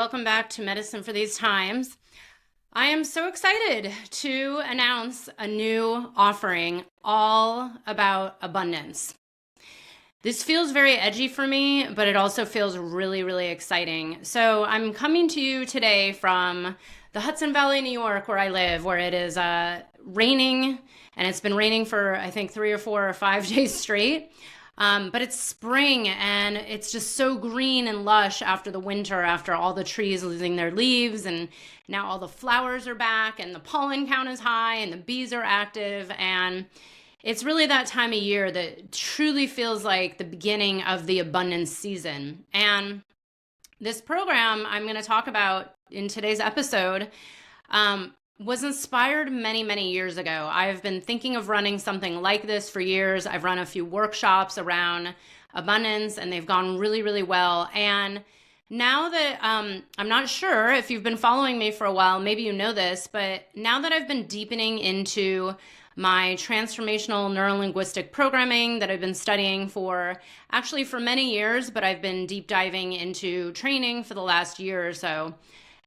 welcome back to Medicine for These Times. I am so excited to announce a new offering all about abundance. This feels very edgy for me, but it also feels really, really exciting. So I'm coming to you today from the Hudson Valley, New York, where I live, where it is raining, and it's been raining for, I think, 3 or 4 or 5 days straight. But it's spring and it's just so green and lush after the winter, after all the trees losing their leaves, and now all the flowers are back and the pollen count is high and the bees are active. And it's really that time of year that truly feels like the beginning of the abundance season. And this program I'm going to talk about in today's episode was inspired many, many years ago. I've been thinking of running something like this for years. I've run a few workshops around abundance and they've gone really, really well. And now that I'm not sure if you've been following me for a while, maybe you know this, but now that I've been deepening into my transformational neurolinguistic programming that I've been studying for many years, but I've been deep diving into training for the last year or so,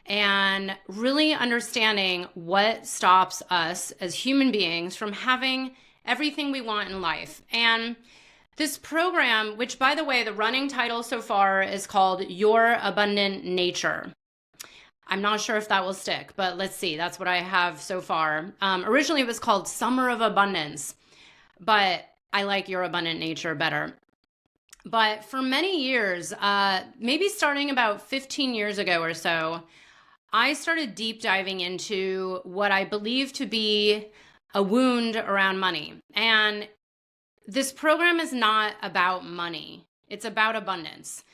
and really understanding what stops us as human beings from having everything we want in life. And this program, which by the way, the running title so far is called Your Abundant Nature. I'm not sure if that will stick, but let's see. That's what I have so far. Originally it was called Summer of Abundance, but I like Your Abundant Nature better. But for many years, maybe starting about 15 years ago or so, I started deep diving into what I believe to be a wound around money. And this program is not about money. It's about abundance.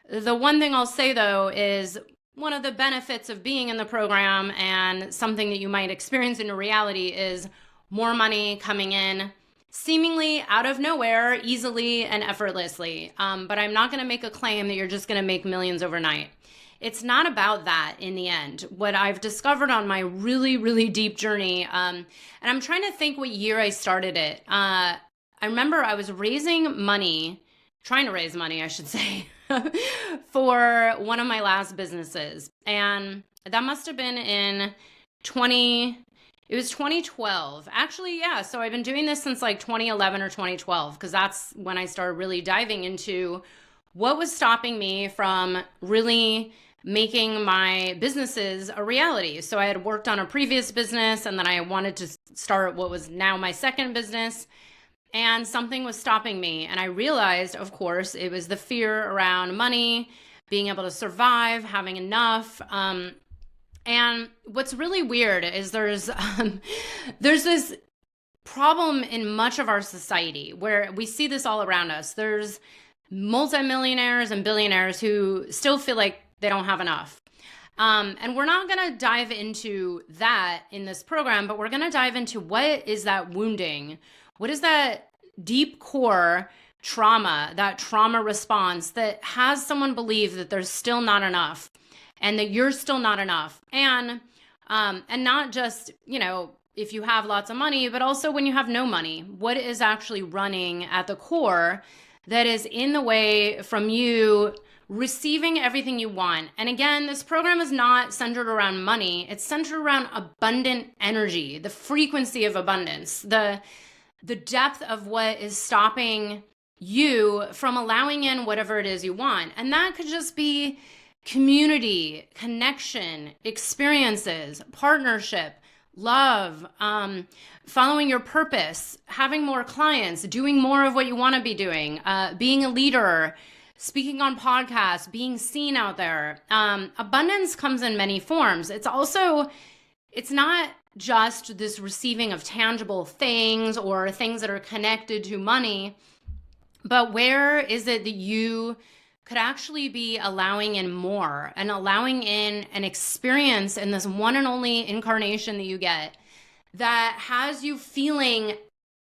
The one thing I'll say though is one of the benefits of being in the program and something that you might experience in your reality is more money coming in seemingly out of nowhere, easily and effortlessly. But I'm not going to make a claim that you're just going to make millions overnight. It's not about that in the end. What I've discovered on my really, really deep journey, and I'm trying to think what year I started it. I remember I was trying to raise money, I should say, for one of my last businesses. And that must have been in 2012. Actually, yeah. So I've been doing this since like 2011 or 2012, because that's when I started really diving into what was stopping me from really making my businesses a reality. So I had worked on a previous business and then I wanted to start what was now my second business, and something was stopping me. And I realized, of course, it was the fear around money, being able to survive, having enough. And what's really weird is there's this problem in much of our society where we see this all around us. There's multimillionaires and billionaires who still feel like they don't have enough. And we're not going to dive into that in this program, but we're going to dive into what is that wounding? What is that deep core trauma, that trauma response that has someone believe that there's still not enough and that you're still not enough? And not just, if you have lots of money, but also when you have no money, what is actually running at the core that is in the way from you receiving everything you want? And again, this program is not centered around money. It's centered around abundant energy, the frequency of abundance, the depth of what is stopping you from allowing in whatever it is you want. And that could just be community, connection, experiences, partnership, love, following your purpose, having more clients, doing more of what you want to be doing, being a leader, speaking on podcasts, being seen out there. Abundance comes in many forms. It's not just this receiving of tangible things or things that are connected to money, but where is it that you could actually be allowing in more and allowing in an experience in this one and only incarnation that you get that has you feeling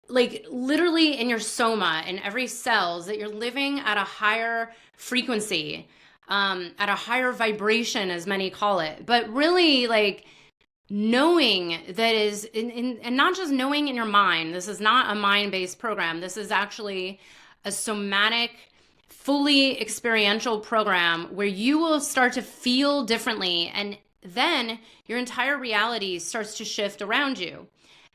like literally in your soma, in every cells, that you're living at a higher frequency, at a higher vibration, as many call it, but really like knowing that is and not just knowing in your mind. This is not a mind-based program. This is actually a somatic fully experiential program where you will start to feel differently, and then your entire reality starts to shift around you.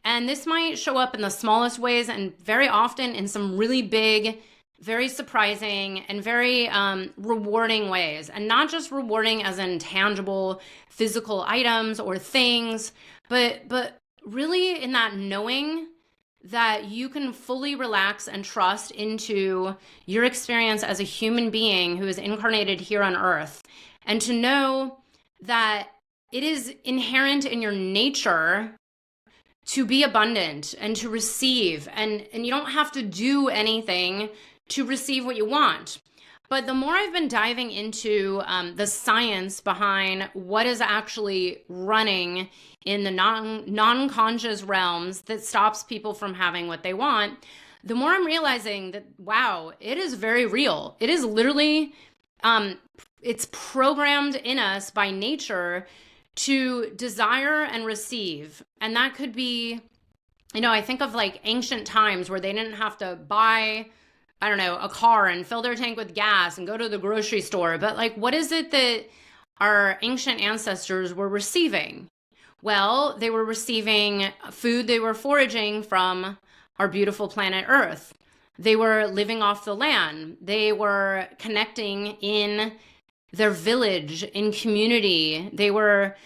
And this might show up in the smallest ways and very often in some really big, very surprising and very rewarding ways. And not just rewarding as in tangible physical items or things, but really in that knowing that you can fully relax and trust into your experience as a human being who is incarnated here on earth. And to know that it is inherent in your nature to be abundant and to receive, and you don't have to do anything to receive what you want. But the more I've been diving into the science behind what is actually running in the non-conscious realms that stops people from having what they want, the more I'm realizing that, wow, it is very real. It is literally, it's programmed in us by nature to desire and receive. And that could be, I think of like ancient times where they didn't have to buy, I don't know, a car and fill their tank with gas and go to the grocery store. But like, what is it that our ancient ancestors were receiving? Well, they were receiving food, they were foraging from our beautiful planet Earth. They were living off the land. They were connecting in their village, in community. They were,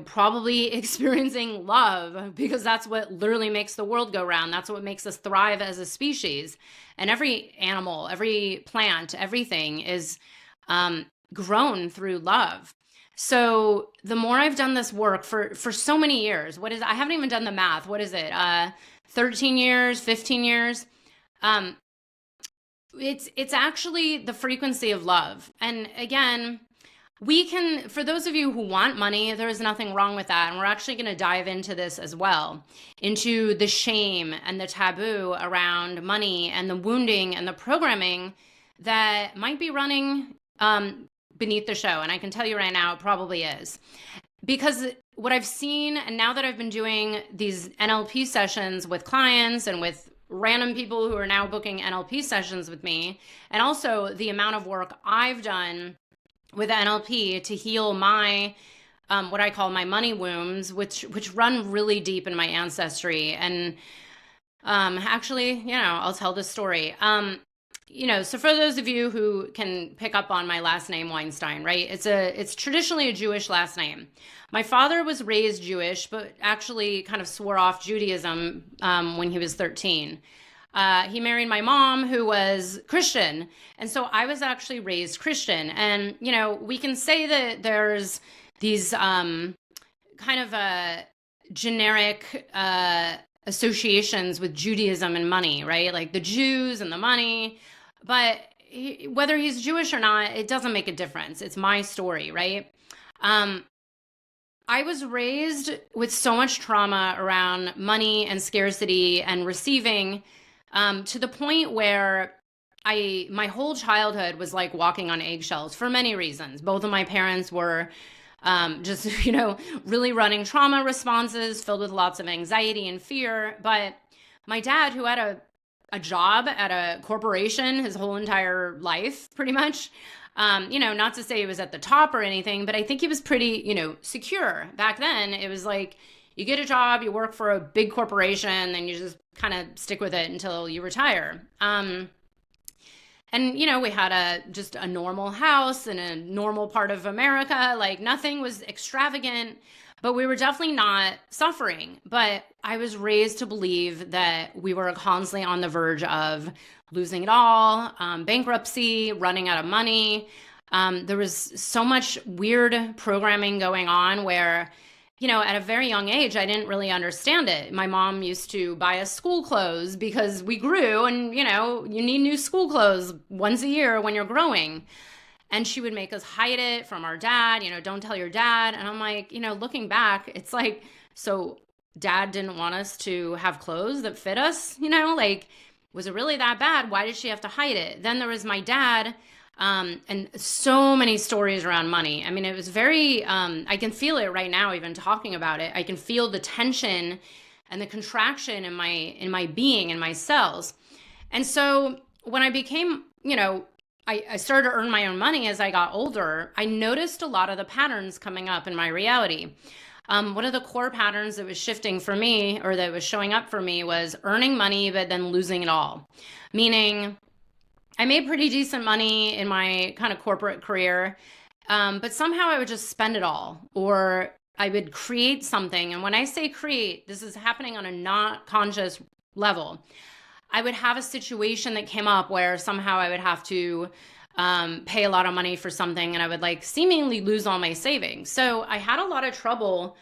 probably experiencing love, because that's what literally makes the world go round. That's what makes us thrive as a species. And every animal, every plant, everything is grown through love. So the more I've done this work for so many years, I haven't even done the math. What is it? 13 years, 15 years. It's actually the frequency of love. And again, for those of you who want money, there is nothing wrong with that. And we're actually going to dive into this as well, into the shame and the taboo around money and the wounding and the programming that might be running beneath the show. And I can tell you right now, it probably is. Because what I've seen, and now that I've been doing these NLP sessions with clients and with random people who are now booking NLP sessions with me, and also the amount of work I've done with NLP to heal my, what I call my money wounds, which run really deep in my ancestry. And actually, I'll tell this story. So for those of you who can pick up on my last name, Weinstein, right? It's traditionally a Jewish last name. My father was raised Jewish, but actually kind of swore off Judaism when he was 13. He married my mom, who was Christian. And so I was actually raised Christian. And, we can say that there's these kind of generic associations with Judaism and money, right? Like the Jews and the money. But whether he's Jewish or not, it doesn't make a difference. It's my story, right? I was raised with so much trauma around money and scarcity and receiving, to the point where my whole childhood was like walking on eggshells for many reasons. Both of my parents were just, really running trauma responses filled with lots of anxiety and fear. But my dad, who had a job at a corporation his whole entire life, pretty much, not to say he was at the top or anything, but I think he was pretty, secure. Back then, it was like, you get a job, you work for a big corporation, then you just kind of stick with it until you retire. And, we had just a normal house in a normal part of America. Like nothing was extravagant, but we were definitely not suffering. But I was raised to believe that we were constantly on the verge of losing it all, bankruptcy, running out of money. There was so much weird programming going on where, at a very young age, I didn't really understand it. My mom used to buy us school clothes because we grew and, you need new school clothes once a year when you're growing. And she would make us hide it from our dad, don't tell your dad. And I'm like, looking back, it's like, so dad didn't want us to have clothes that fit us, was it really that bad? Why did she have to hide it? Then there was my dad, and so many stories around money. I mean, it was very, I can feel it right now, even talking about it. I can feel the tension and the contraction in my being, in my cells. And so when I became I started to earn my own money as I got older, I noticed a lot of the patterns coming up in my reality. One of the core patterns that was shifting for me, or that was showing up for me, was earning money, but then losing it all. Meaning, I made pretty decent money in my kind of corporate career, but somehow I would just spend it all, or I would create something. And when I say create, this is happening on a not conscious level. I would have a situation that came up where somehow I would have to pay a lot of money for something, and I would like seemingly lose all my savings. So I had a lot of trouble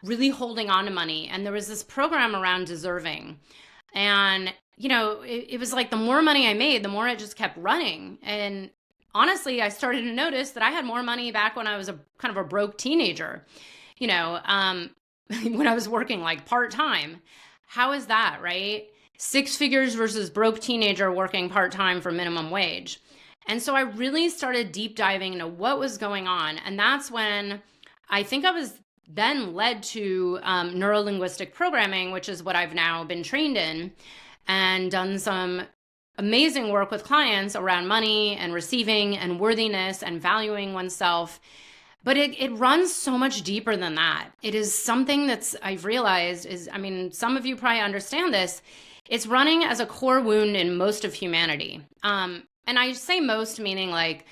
really holding on to money. And there was this program around deserving. And, it was like the more money I made, the more it just kept running. And honestly, I started to notice that I had more money back when I was a kind of a broke teenager, when I was working like part-time. How is that, right? 6 figures versus broke teenager working part-time for minimum wage. And so I really started deep diving into what was going on. And that's when I think I was then led to neuro-linguistic programming, which is what I've now been trained in, and done some amazing work with clients around money and receiving and worthiness and valuing oneself. But it runs so much deeper than that. It is something that's, I've realized is, some of you probably understand this. It's running as a core wound in most of humanity. And I say most, meaning like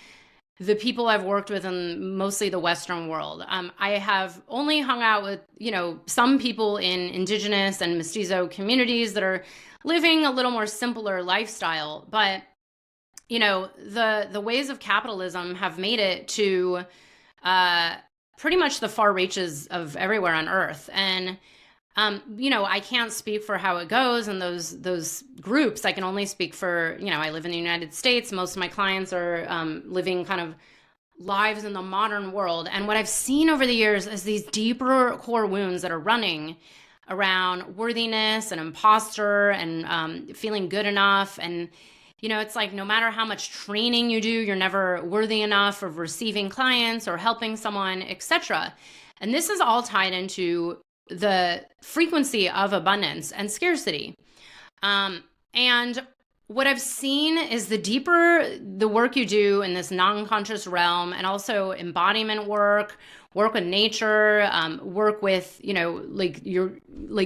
the people I've worked with in mostly the Western world. I have only hung out with, some people in indigenous and mestizo communities that are living a little more simpler lifestyle. But, the ways of capitalism have made it to pretty much the far reaches of everywhere on earth. And I can't speak for how it goes in those groups. I can only speak for, I live in the United States. Most of my clients are living kind of lives in the modern world. And what I've seen over the years is these deeper core wounds that are running around worthiness and imposter and feeling good enough. And, it's like no matter how much training you do, you're never worthy enough of receiving clients or helping someone, etc. And this is all tied into the frequency of abundance and scarcity. And what I've seen is the deeper the work you do in this non-conscious realm, and also embodiment work with nature, work with, your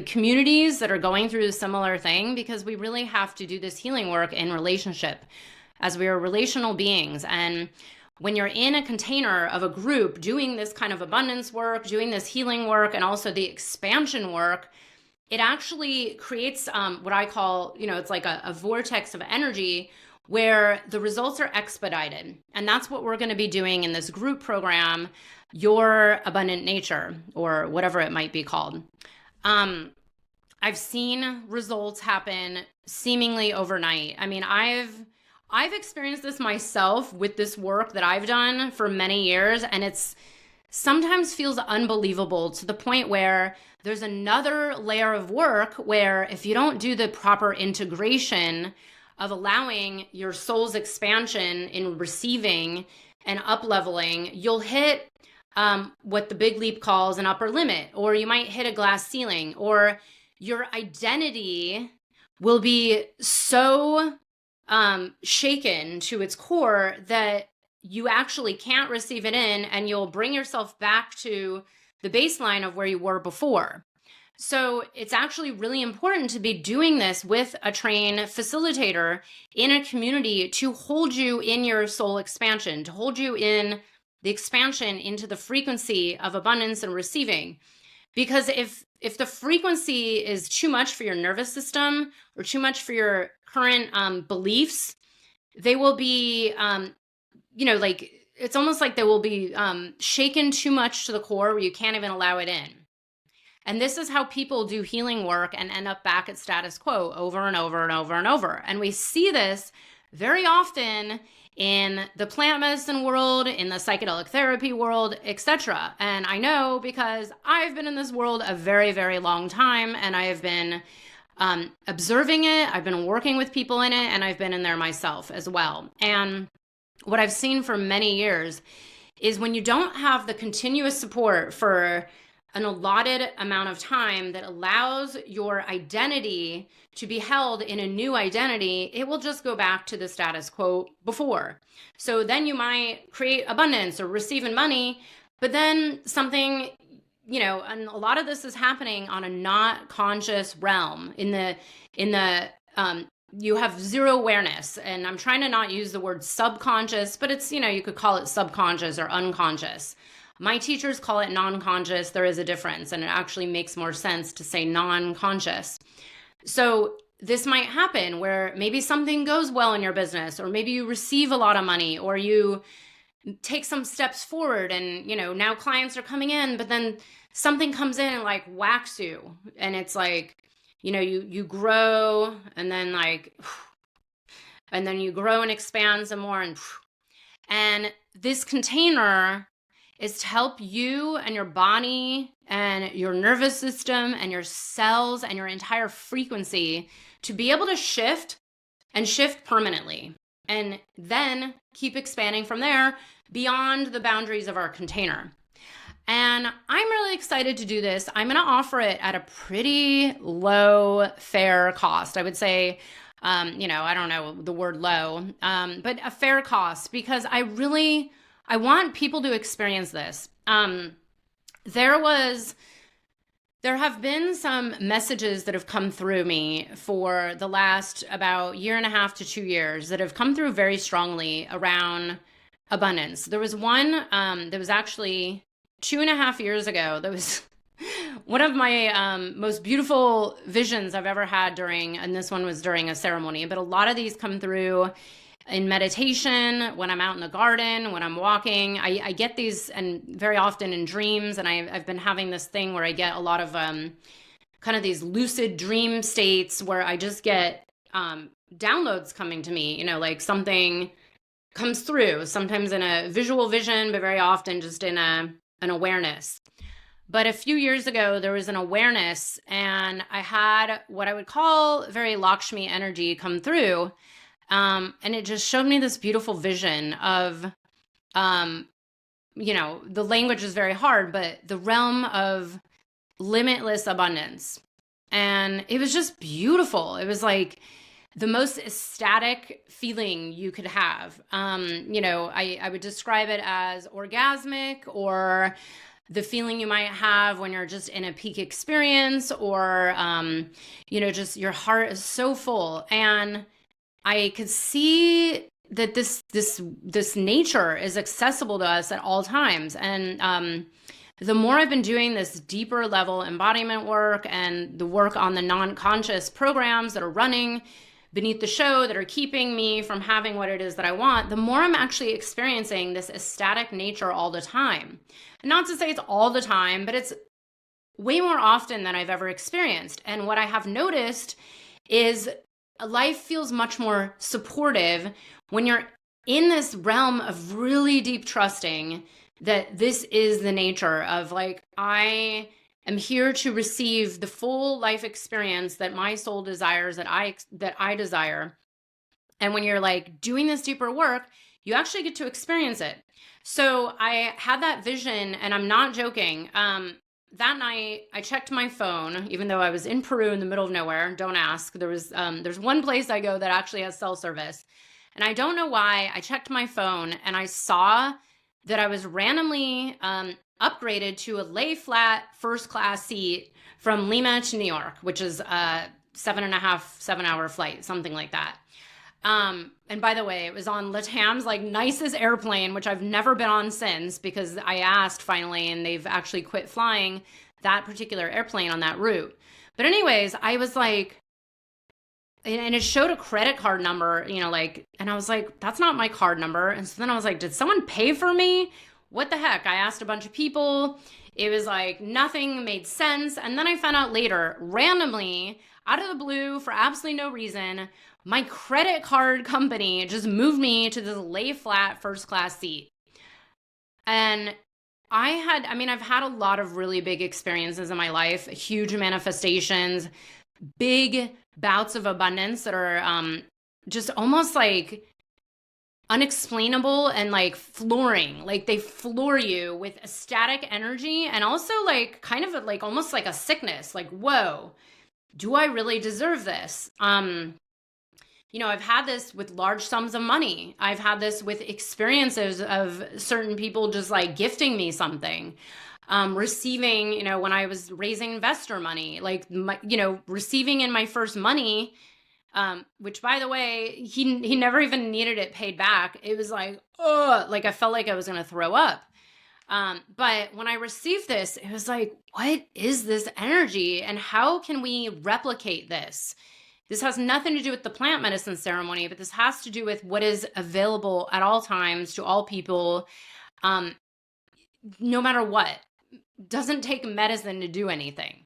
communities that are going through a similar thing, because we really have to do this healing work in relationship as we are relational beings. And when you're in a container of a group doing this kind of abundance work, doing this healing work, and also the expansion work, it actually creates what I call, it's like a vortex of energy where the results are expedited. And that's what we're going to be doing in this group program, Your Abundant Nature, or whatever it might be called. I've seen results happen seemingly overnight. I've experienced this myself with this work that I've done for many years, and it's sometimes feels unbelievable to the point where there's another layer of work where if you don't do the proper integration of allowing your soul's expansion in receiving and up-leveling, you'll hit what the Big Leap calls an upper limit, or you might hit a glass ceiling, or your identity will be so shaken to its core that you actually can't receive it in, and you'll bring yourself back to the baseline of where you were before. So it's actually really important to be doing this with a trained facilitator in a community to hold you in your soul expansion, to hold you in the expansion into the frequency of abundance and receiving. Because if the frequency is too much for your nervous system or too much for your current beliefs, they will be, it's almost like they will be shaken too much to the core where you can't even allow it in. And this is how people do healing work and end up back at status quo over and over and over and over. And we see this very often in the plant medicine world, in the psychedelic therapy world, etc. And I know because I've been in this world a very, very long time, and I have been observing it. I've been working with people in it, and I've been in there myself as well. And what I've seen for many years is when you don't have the continuous support for an allotted amount of time that allows your identity to be held in a new identity, it will just go back to the status quo before. So then you might create abundance or receiving money, but then something, and a lot of this is happening on a not conscious realm you have zero awareness. And I'm trying to not use the word subconscious, but it's, you could call it subconscious or unconscious. My teachers call it non-conscious. There is a difference, and it actually makes more sense to say non-conscious. So this might happen where maybe something goes well in your business, or maybe you receive a lot of money, or you take some steps forward and, now clients are coming in, but then something comes in and like whacks you. And it's like, you grow and then and then you grow and expand some more. And this container is to help you and your body and your nervous system and your cells and your entire frequency to be able to shift and shift permanently, and then keep expanding from there beyond the boundaries of our container. And I'm really excited to do this. I'm going to offer it at a pretty low, fair cost. I would say, I don't know the word low, but a fair cost, because I want people to experience this. There have been some messages that have come through me for the last about year and a half to 2 years that have come through very strongly around abundance. There was one that was actually 2.5 years ago. That was one of my most beautiful visions I've ever had and this one was during a ceremony, but a lot of these come through in meditation, when I'm out in the garden, when I'm walking. I get these, and very often in dreams, and I've been having this thing where I get a lot of kind of these lucid dream states where I just get downloads coming to me, like something comes through, sometimes in a visual vision, but very often just in an awareness. But a few years ago, there was an awareness, and I had what I would call very Lakshmi energy come through. And it just showed me this beautiful vision of, the language is very hard, but the realm of limitless abundance. And it was just beautiful. It was like the most ecstatic feeling you could have. I would describe it as orgasmic, or the feeling you might have when you're just in a peak experience, or, just your heart is so full. And I could see that this nature is accessible to us at all times. And the more I've been doing this deeper level embodiment work and the work on the non-conscious programs that are running beneath the show that are keeping me from having what it is that I want, the more I'm actually experiencing this ecstatic nature all the time. And not to say it's all the time, but it's way more often than I've ever experienced. And what I have noticed is life feels much more supportive when you're in this realm of really deep trusting that this is the nature of, like, I am here to receive the full life experience that my soul desires, that I desire. And when you're like doing this deeper work, you actually get to experience it. So I had that vision, and I'm not joking. That night, I checked my phone, even though I was in Peru in the middle of nowhere. Don't ask. There's one place I go that actually has cell service. And I don't know why. I checked my phone, and I saw that I was randomly upgraded to a lay flat first class seat from Lima to New York, which is a 7.5-7 hour flight, something like that. And by the way, it was on LATAM's nicest airplane, which I've never been on since, because I asked finally, and they've actually quit flying that particular airplane on that route. But anyways, I was like, and it showed a credit card number, and I was like, that's not my card number. And so then I was like, did someone pay for me? What the heck? I asked a bunch of people. It was like nothing made sense. And then I found out later, randomly, out of the blue, for absolutely no reason, my credit card company just moved me to this lay flat first class seat. And I've had a lot of really big experiences in my life, huge manifestations, big bouts of abundance that are just almost like unexplainable and like flooring. Like they floor you with ecstatic energy and also like kind of like almost like a sickness. Like, whoa, do I really deserve this? I've had this with large sums of money. I've had this with experiences of certain people just like gifting me something. Receiving, when I was raising investor money, like, receiving in my first money, which by the way, he never even needed it paid back. It was like, oh, like I felt like I was going to throw up. But when I received this, it was like, what is this energy and how can we replicate this? This has nothing to do with the plant medicine ceremony, but this has to do with what is available at all times to all people, no matter what. Doesn't take medicine to do anything.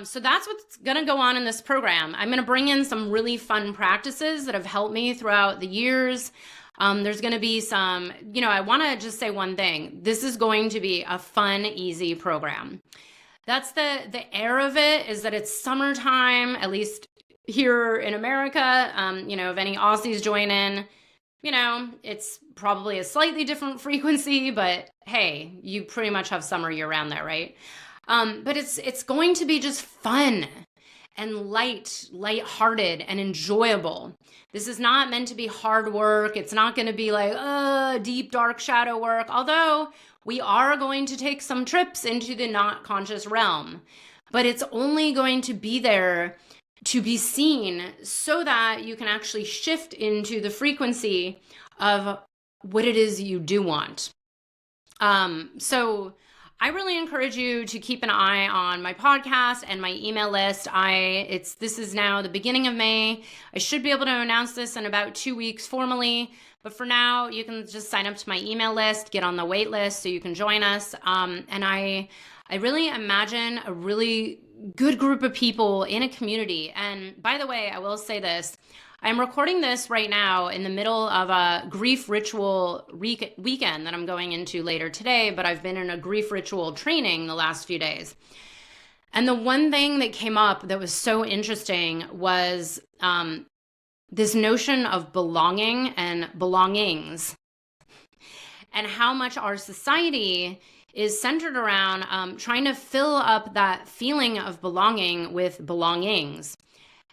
So that's what's going to go on in this program. I'm going to bring in some really fun practices that have helped me throughout the years. There's going to be some, I want to just say one thing. This is going to be a fun, easy program. That's the air of it, is that it's summertime, at least here in America. If any Aussies join in, it's probably a slightly different frequency, but hey, you pretty much have summer year round there, right? But it's going to be just fun and lighthearted and enjoyable. This is not meant to be hard work. It's not going to be like, deep, dark shadow work. Although we are going to take some trips into the not conscious realm, but it's only going to be there to be seen so that you can actually shift into the frequency of what it is you do want. So I really encourage you to keep an eye on my podcast and my email list. This is now the beginning of May. I should be able to announce this in about 2 weeks formally, but for now you can just sign up to my email list, get on the wait list so you can join us. And I really imagine a really good group of people in a community. And by the way, I will say this. I'm recording this right now in the middle of a grief ritual weekend that I'm going into later today, but I've been in a grief ritual training the last few days. And the one thing that came up that was so interesting was this notion of belonging and belongings, and how much our society is centered around trying to fill up that feeling of belonging with belongings.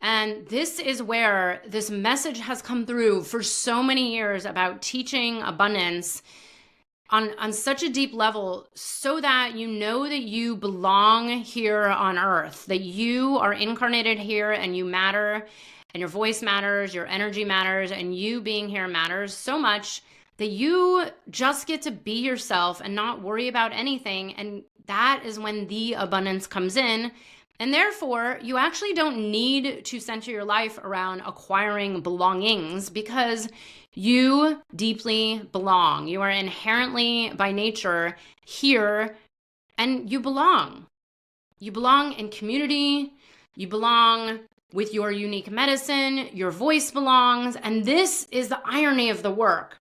And this is where this message has come through for so many years about teaching abundance on such a deep level, so that you know that you belong here on earth, that you are incarnated here and you matter, and your voice matters, your energy matters, and you being here matters so much that you just get to be yourself and not worry about anything. And that is when the abundance comes in. And therefore, you actually don't need to center your life around acquiring belongings, because you deeply belong. You are inherently by nature here, and you belong. You belong in community. You belong with your unique medicine. Your voice belongs. And this is the irony of the work,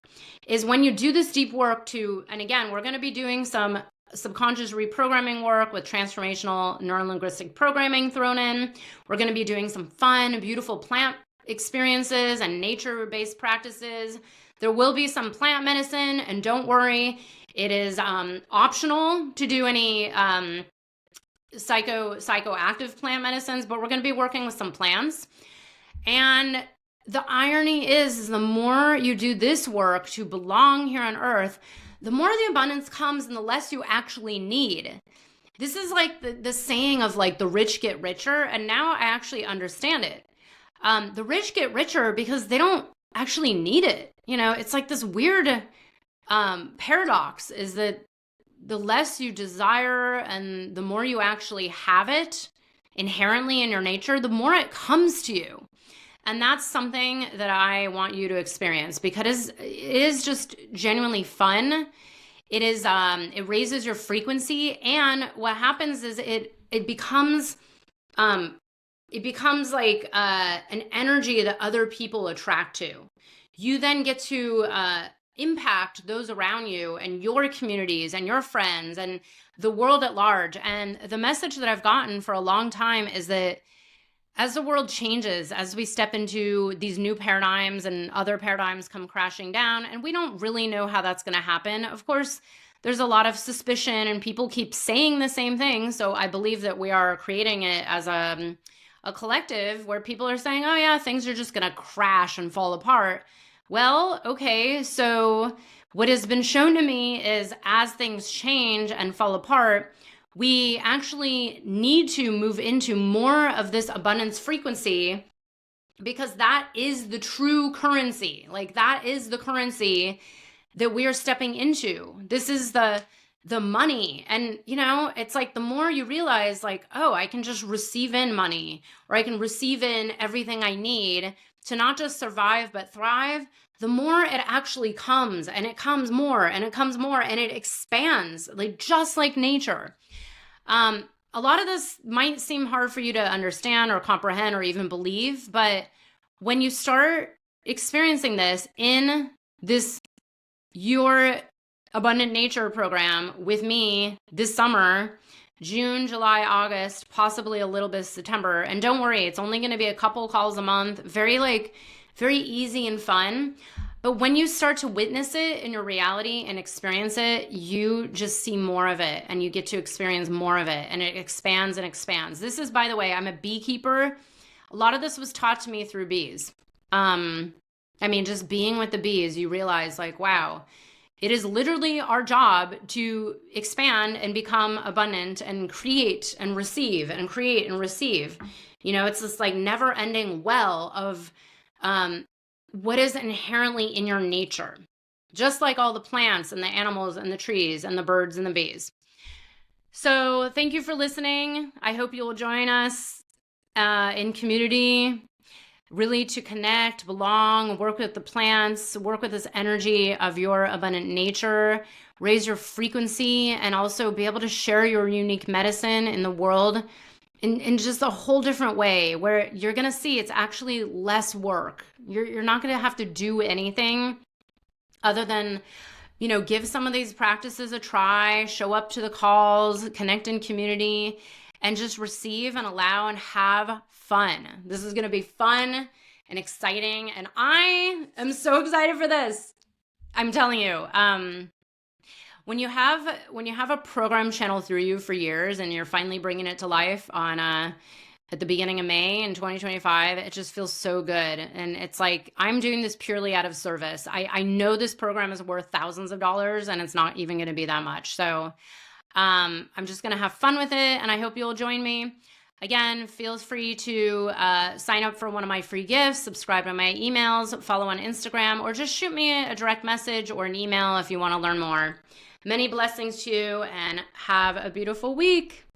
is when you do this deep work and again, we're going to be doing some subconscious reprogramming work with transformational neurolinguistic programming thrown in. We're going to be doing some fun, beautiful plant experiences and nature-based practices. There will be some plant medicine, and don't worry, it is optional to do any psychoactive plant medicines, but we're going to be working with some plants. And the irony is the more you do this work to belong here on earth, the more the abundance comes and the less you actually need. This is like the saying of like the rich get richer. And now I actually understand it. The rich get richer because they don't actually need it. It's like this weird paradox, is that the less you desire and the more you actually have it inherently in your nature, the more it comes to you. And that's something that I want you to experience, because it is just genuinely fun. It is, it raises your frequency. And what happens is it becomes like an energy that other people attract to. You then get to impact those around you and your communities and your friends and the world at large. And the message that I've gotten for a long time is that as the world changes, as we step into these new paradigms and other paradigms come crashing down, and we don't really know how that's going to happen. Of course, there's a lot of suspicion and people keep saying the same thing. So I believe that we are creating it as a collective where people are saying, oh yeah, things are just going to crash and fall apart. Well, okay, so what has been shown to me is as things change and fall apart, we actually need to move into more of this abundance frequency, because that is the true currency. Like, that is the currency that we are stepping into. This is the money. And, you know, it's like the more you realize, like, oh, I can just receive in money, or I can receive in everything I need to not just survive, but thrive, the more it actually comes, and it comes more and it comes more and it expands, like just like nature. A lot of this might seem hard for you to understand or comprehend or even believe, but when you start experiencing this in this Your Abundant Nature program with me this summer, June, July, August, possibly a little bit of September, and don't worry, it's only going to be a couple calls a month, very easy and fun. But when you start to witness it in your reality and experience it, you just see more of it and you get to experience more of it, and it expands and expands. This is, by the way, I'm a beekeeper. A lot of this was taught to me through bees. I mean, just being with the bees, you realize, like, wow, it is literally our job to expand and become abundant and create and receive and create and receive. You know, it's this like never ending well of what is inherently in your nature, just like all the plants and the animals and the trees and the birds and the bees. So thank you for listening. I hope you'll join us in community, really to connect, belong, work with the plants, work with this energy of your abundant nature, raise your frequency, and also be able to share your unique medicine in the world in just a whole different way, where you're going to see it's actually less work. You're not going to have to do anything other than, you know, give some of these practices a try, show up to the calls, connect in community, and just receive and allow and have fun. This is going to be fun and exciting, and I am so excited for this. I'm telling you, when you have a program channel through you for years and you're finally bringing it to life on at the beginning of May in 2025, it just feels so good. And it's like, I'm doing this purely out of service. I know this program is worth thousands of dollars, and it's not even going to be that much. So I'm just going to have fun with it, and I hope you'll join me. Again, feel free to sign up for one of my free gifts, subscribe to my emails, follow on Instagram, or just shoot me a direct message or an email if you want to learn more. Many blessings to you, and have a beautiful week.